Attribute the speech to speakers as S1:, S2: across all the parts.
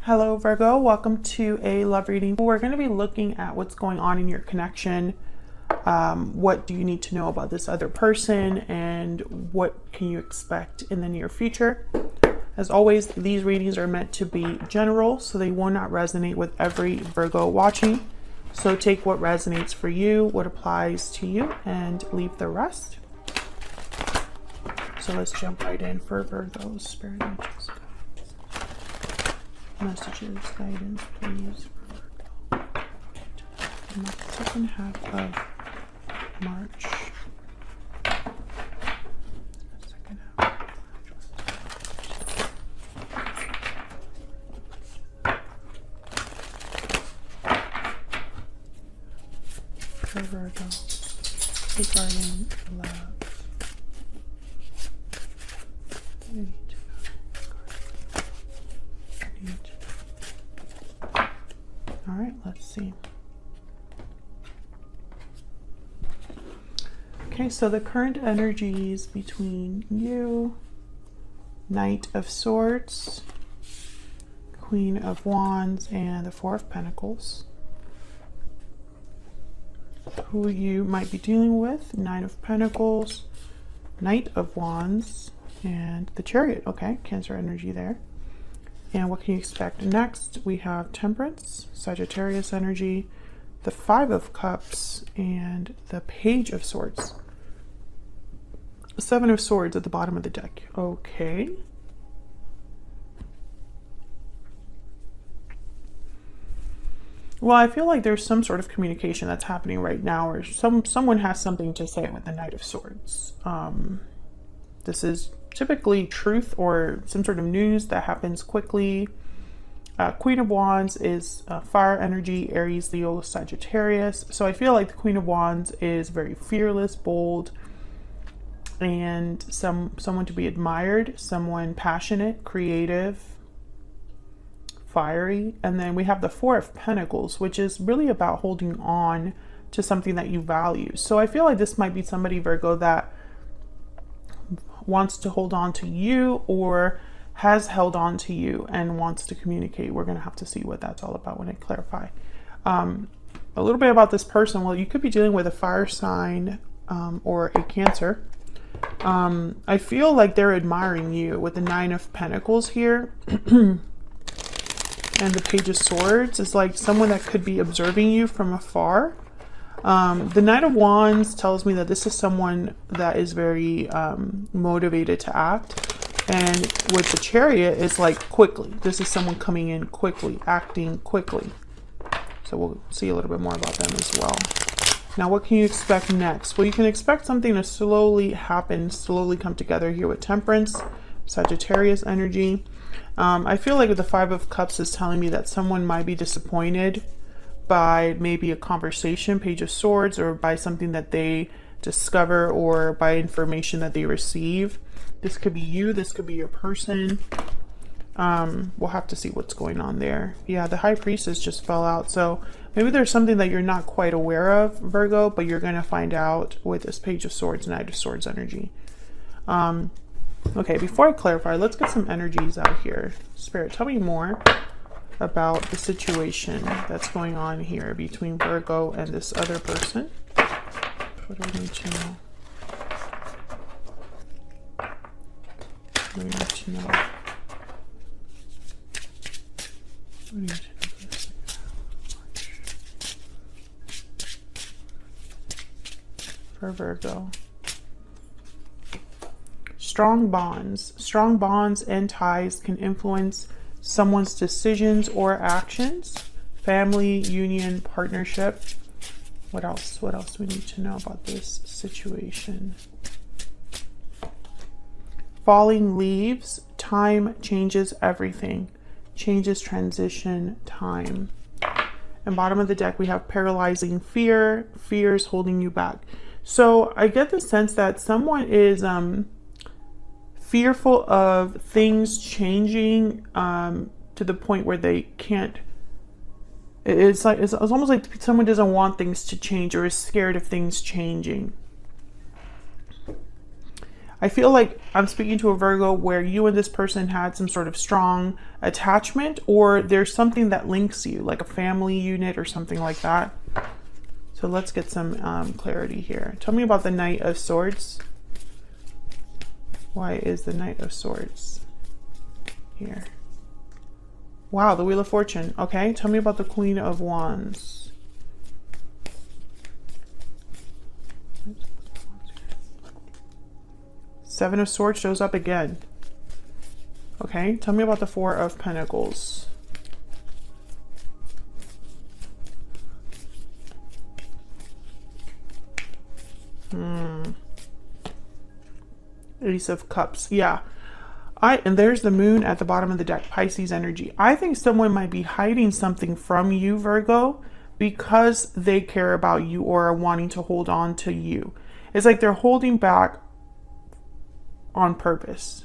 S1: Hello Virgo, welcome to a love reading. We're going to be looking at what's going on in your connection. What do you need to know about this other person and what can you expect in the near future? As always, these readings are meant to be general, so they will not resonate with every Virgo watching. So take what resonates for you, what applies to you, and leave the rest. So let's jump right in for Virgo's spirit angels. Messages, guidance, please, for Virgo. In the second half of March. Second half of March. For Virgo, regarding love. All right, let's see. Okay, so the current energies between you, Knight of Swords, Queen of Wands, and the Four of Pentacles. Who you might be dealing with, Nine of Pentacles, Knight of Wands, and the Chariot. Okay, Cancer energy there. And what can you expect next? We have Temperance, Sagittarius energy, the Five of Cups, and the Page of Swords. Seven of Swords at the bottom of the deck. Okay. Well, I feel like there's some sort of communication that's happening right now, or someone has something to say with the Knight of Swords. This is typically truth or some sort of news that happens quickly. Queen of Wands is fire energy, Aries, Leo, Sagittarius. So I feel like the Queen of Wands is very fearless, bold, and someone to be admired, someone passionate, creative, fiery. And then we have the Four of Pentacles, which is really about holding on to something that you value. So I feel like this might be somebody, Virgo, that wants to hold on to you or has held on to you and wants to communicate. We're going to have to see what that's all about when I clarify. A little bit about this person. Well, you could be dealing with a fire sign or a Cancer. I feel like they're admiring you with the Nine of Pentacles here. And the Page of Swords is like someone that could be observing you from afar. The Knight of Wands tells me that this is someone that is very motivated to act. And with the Chariot, it's like quickly. This is someone coming in quickly, acting quickly. So we'll see a little bit more about them as well. Now, what can you expect next? Well, you can expect something to slowly happen, slowly come together here with Temperance, Sagittarius energy. I feel like with the Five of Cups is telling me that someone might be disappointed by maybe a conversation, Page of Swords, or by something that they discover or by information that they receive. This could be you, this could be your person. We'll have to see what's going on there. Yeah, the High Priestess just fell out, so maybe there's something that you're not quite aware of, Virgo, but you're going to find out with this Page of Swords, Knight of Swords energy. Okay, before I clarify, let's get some energies out here. Spirit, tell me more about the situation that's going on here between Virgo and this other person. What do we need to know? What do we need to know? What do we need to know for this for Virgo? Strong bonds and ties can influence someone's decisions or actions. Family, union, partnership. What else? What else do we need to know about this situation? Falling leaves. Time changes everything. Changes, transition, time. And bottom of the deck, we have paralyzing fear. Fears holding you back. So I get the sense that someone is fearful of things changing to the point where they can't. It's almost like someone doesn't want things to change or is scared of things changing. I feel like I'm speaking to a Virgo where you and this person had some sort of strong attachment, or there's something that links you, like a family unit or something like that. So let's get some clarity here. Tell me about the Knight of Swords. Why is the Knight of Swords here? Wow, the Wheel of Fortune. Okay, tell me about the Queen of Wands. Seven of Swords shows up again. Okay, tell me about the Four of Pentacles. Ace of Cups. Yeah. And there's the Moon at the bottom of the deck, Pisces energy. I think someone might be hiding something from you, Virgo, because they care about you or are wanting to hold on to you. It's like they're holding back on purpose.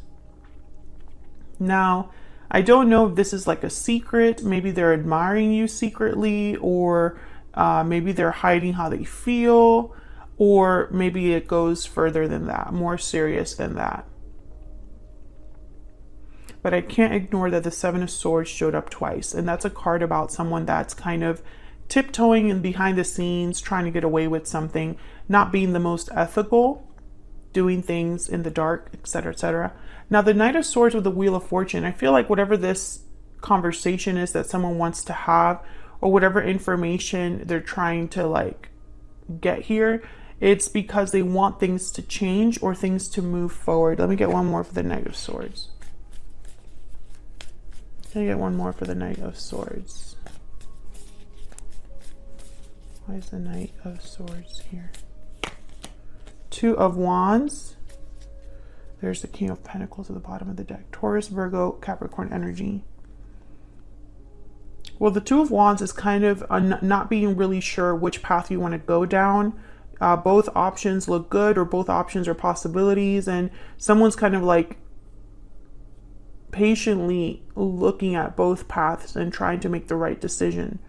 S1: Now, I don't know if this is like a secret. Maybe they're admiring you secretly, or maybe they're hiding how they feel, or maybe it goes further than that, more serious than that. But I can't ignore that the Seven of Swords showed up twice. And that's a card about someone that's kind of tiptoeing and behind the scenes, trying to get away with something, not being the most ethical, doing things in the dark, etc., etc. Now, the Knight of Swords with the Wheel of Fortune, I feel like whatever this conversation is that someone wants to have, or whatever information they're trying to like get here, it's because they want things to change or things to move forward. Let me get one more for the Knight of Swords. Can I get one more for the Knight of Swords? Why is the Knight of Swords here? Two of Wands. There's the King of Pentacles at the bottom of the deck. Taurus, Virgo, Capricorn energy. Well, the Two of Wands is kind of not being really sure which path you want to go down. Both options look good, or both options are possibilities, and someone's kind of like patiently looking at both paths and trying to make the right decision.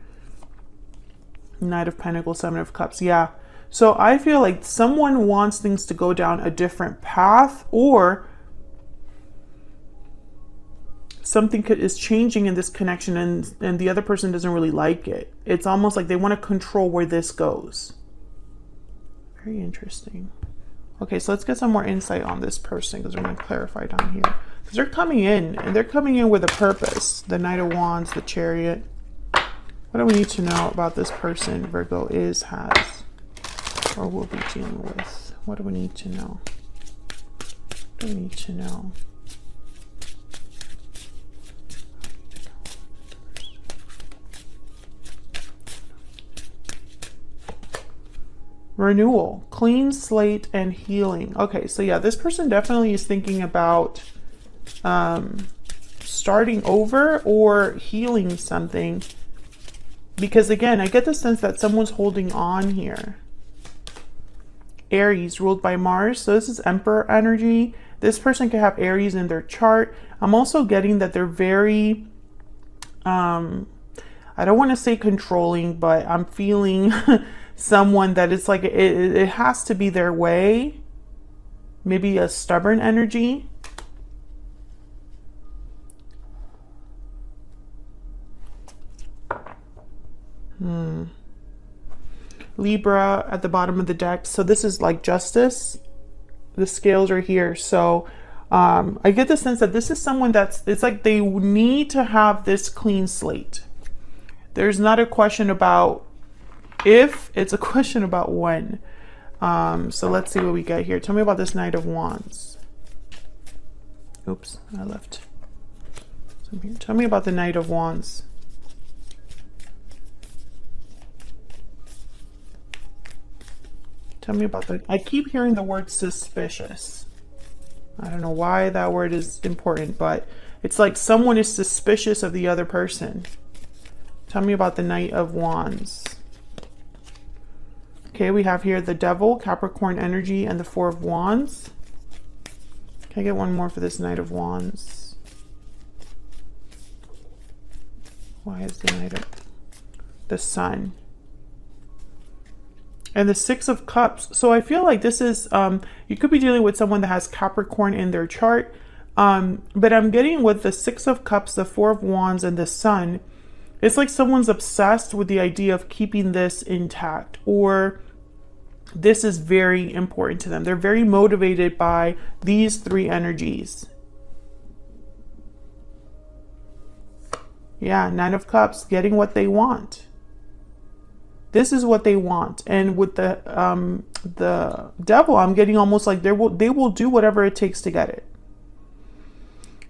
S1: Knight of Pentacles, Seven of Cups. Yeah. So I feel like someone wants things to go down a different path, or something is changing in this connection, and the other person doesn't really like it. It's almost like they want to control where this goes. Very interesting. Okay, so let's get some more insight on this person, because we're going to clarify down here. Because they're coming in, and they're coming in with a purpose. The Knight of Wands, the Chariot. What do we need to know about this person Virgo has, or will be dealing with? What do we need to know? What do we need to know? Renewal, clean slate, and healing. Okay, so yeah, this person definitely is thinking about starting over or healing something. Because again, I get the sense that someone's holding on here. Aries, ruled by Mars. So this is Emperor energy. This person could have Aries in their chart. I'm also getting that they're very, I don't want to say controlling, but I'm feeling someone that it's like it has to be their way. Maybe a stubborn energy. Libra at the bottom of the deck. So this is like justice. The scales are here. So I get the sense that this is someone it's like they need to have this clean slate. There's not a question about if, it's a question about when. So let's see what we get here. Tell me about this Knight of Wands. Oops, I left some here. Tell me about the Knight of Wands. Tell me about I keep hearing the word suspicious. I don't know why that word is important, but it's like someone is suspicious of the other person. Tell me about the Knight of Wands. Okay, we have here the Devil, Capricorn energy, and the Four of Wands. Can I get one more for this Knight of Wands? Why is the Knight of the Sun? And the Six of Cups. So I feel like this is, you could be dealing with someone that has Capricorn in their chart. But I'm getting with the Six of Cups, the Four of Wands, and the Sun. It's like someone's obsessed with the idea of keeping this intact, or this is very important to them. They're very motivated by these three energies. Yeah, Nine of Cups, getting what they want. This is what they want. And with the Devil, I'm getting almost like they will do whatever it takes to get it.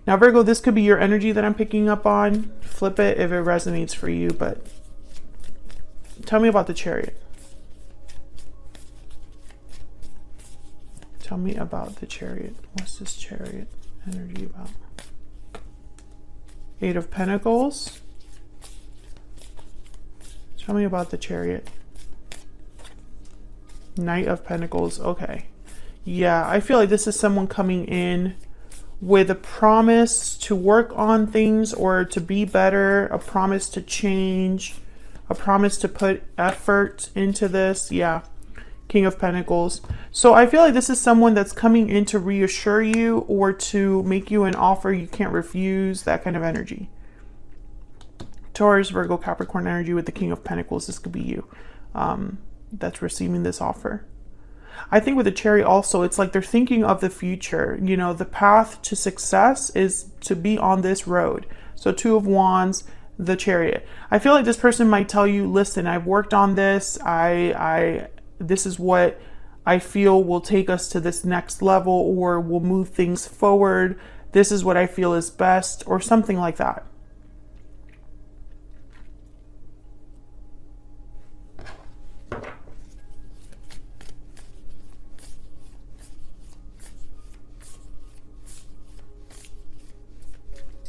S1: Now, Virgo, this could be your energy that I'm picking up on. Flip it if it resonates for you, but tell me about the Chariot. Tell me about the Chariot. What's this Chariot energy about? Eight of Pentacles. Tell me about the Chariot. Knight of Pentacles. Okay. Yeah, I feel like this is someone coming in with a promise to work on things or to be better, a promise to change, a promise to put effort into this. Yeah, King of Pentacles. So I feel like this is someone that's coming in to reassure you or to make you an offer you can't refuse, that kind of energy. Taurus, Virgo, Capricorn energy with the King of Pentacles. This could be you that's receiving this offer. I think with the Chariot also, it's like they're thinking of the future. You know, the path to success is to be on this road. So Two of Wands, the Chariot. I feel like this person might tell you, listen, I've worked on this. This is what I feel will take us to this next level or will move things forward. This is what I feel is best, or something like that.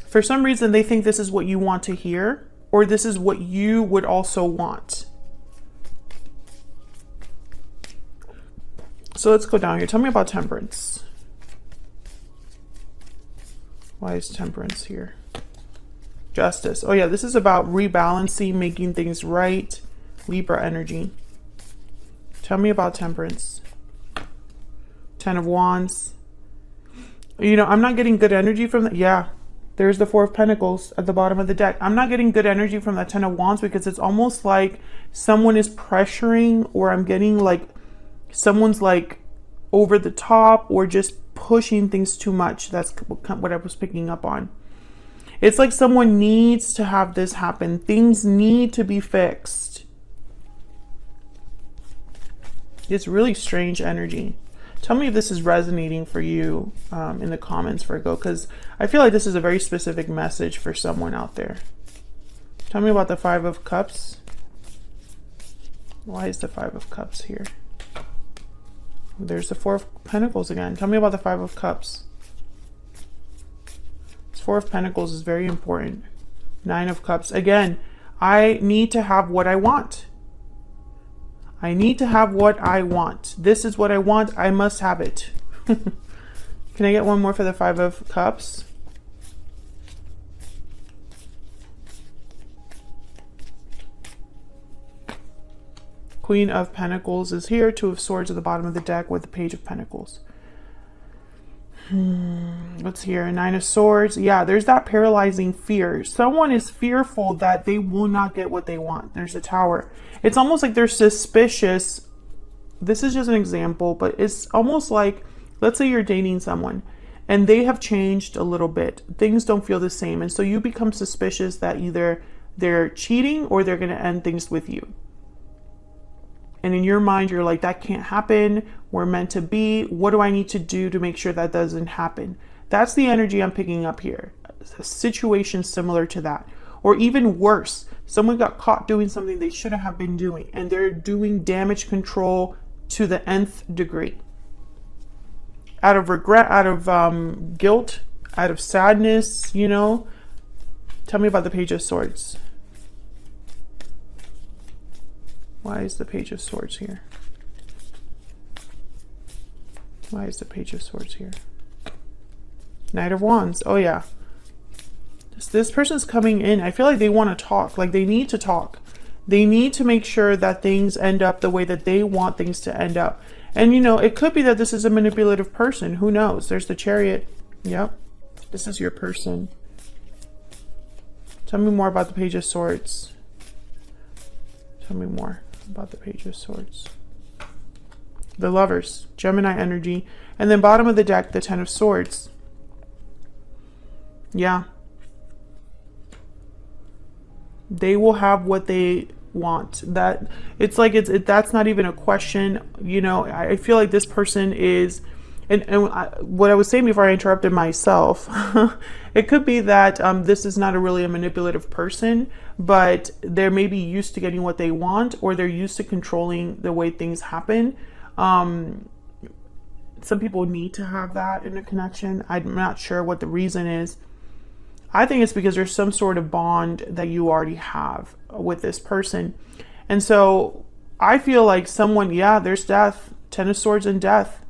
S1: For some reason, they think this is what you want to hear, or this is what you would also want. So let's go down here. Tell me about Temperance. Why is Temperance here? Justice. Oh yeah, this is about rebalancing, making things right. Libra energy. Tell me about Temperance. Ten of Wands. You know, I'm not getting good energy from that. Yeah. There's the Four of Pentacles at the bottom of the deck. I'm not getting good energy from that Ten of Wands because it's almost like someone is pressuring, or I'm getting like someone's like over the top or just pushing things too much. That's what I was picking up on. It's like someone needs to have this happen. Things need to be fixed. It's really strange energy. Tell me if this is resonating for you in the comments, Virgo, because I feel like this is a very specific message for someone out there. Tell me about the Five of Cups. Why is the Five of Cups here? There's the Four of Pentacles again. Tell me about the Five of Cups. This Four of Pentacles is very important. Nine of Cups. Again, I need to have what I want. I need to have what I want. This is what I want. I must have it. Can I get one more for the Five of Cups? Queen of Pentacles is here. Two of Swords at the bottom of the deck with the Page of Pentacles. What's here? Nine of Swords. Yeah, there's that paralyzing fear. Someone is fearful that they will not get what they want. There's a Tower. It's almost like they're suspicious. This is just an example, but it's almost like, let's say you're dating someone and they have changed a little bit. Things don't feel the same. And so you become suspicious that either they're cheating or they're going to end things with you. And in your mind, you're like, that can't happen. We're meant to be. What do I need to do to make sure that doesn't happen? That's the energy I'm picking up here. A situation similar to that. Or even worse, someone got caught doing something they shouldn't have been doing, and they're doing damage control to the nth degree. Out of regret, out of guilt, out of sadness, you know. Tell me about the Page of Swords. Why is the Page of Swords here? Why is the Page of Swords here? Knight of Wands. Oh yeah. This person's coming in. I feel like they want to talk. Like they need to talk. They need to make sure that things end up the way that they want things to end up. And, you know, it could be that this is a manipulative person. Who knows? There's the Chariot. Yep. This is your person. Tell me more about the Page of Swords. Tell me more about the Page of Swords. The Lovers, Gemini energy. And then bottom of the deck, the Ten of Swords. Yeah. They will have what they want. That it's like that's not even a question. You know, I feel like this person is, what I was saying before I interrupted myself, it could be that this is not really a manipulative person, but they're maybe used to getting what they want, or they're used to controlling the way things happen. Some people need to have that in a connection. I'm not sure what the reason is. I think it's because there's some sort of bond that you already have with this person. And so I feel like someone, yeah, there's death, Ten of Swords and death,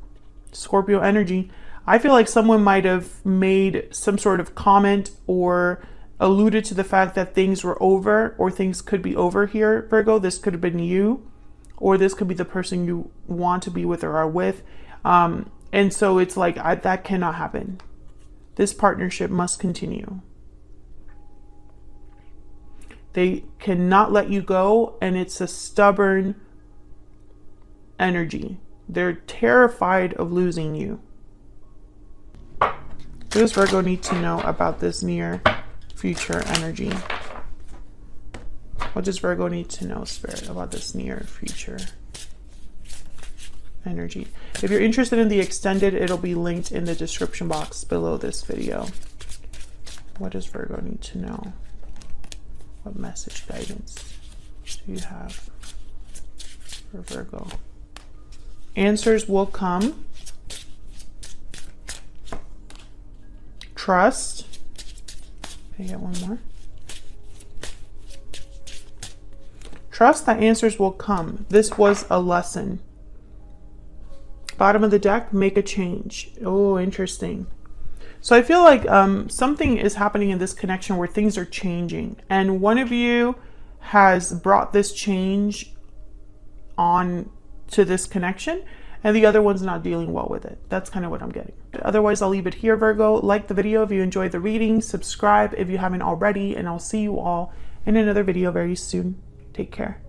S1: Scorpio energy. I feel like someone might have made some sort of comment or alluded to the fact that things were over, or things could be over here, Virgo. This could have been you, or this could be the person you want to be with or are with. And so it's like, that cannot happen. This partnership must continue. They cannot let you go, and it's a stubborn energy. They're terrified of losing you. What does Virgo need to know about this near future energy? What does Virgo need to know, Spirit, about this near future energy? If you're interested in the extended, it'll be linked in the description box below this video. What does Virgo need to know? What message guidance do you have for Virgo? Answers will come. Trust. Can I get one more? Trust that answers will come. This was a lesson. Bottom of the deck, make a change. Oh, interesting. So I feel like something is happening in this connection where things are changing. And one of you has brought this change on to this connection, and the other one's not dealing well with it. That's kind of what I'm getting. Otherwise, I'll leave it here, Virgo. Like the video if you enjoyed the reading. Subscribe if you haven't already. And I'll see you all in another video very soon. Take care.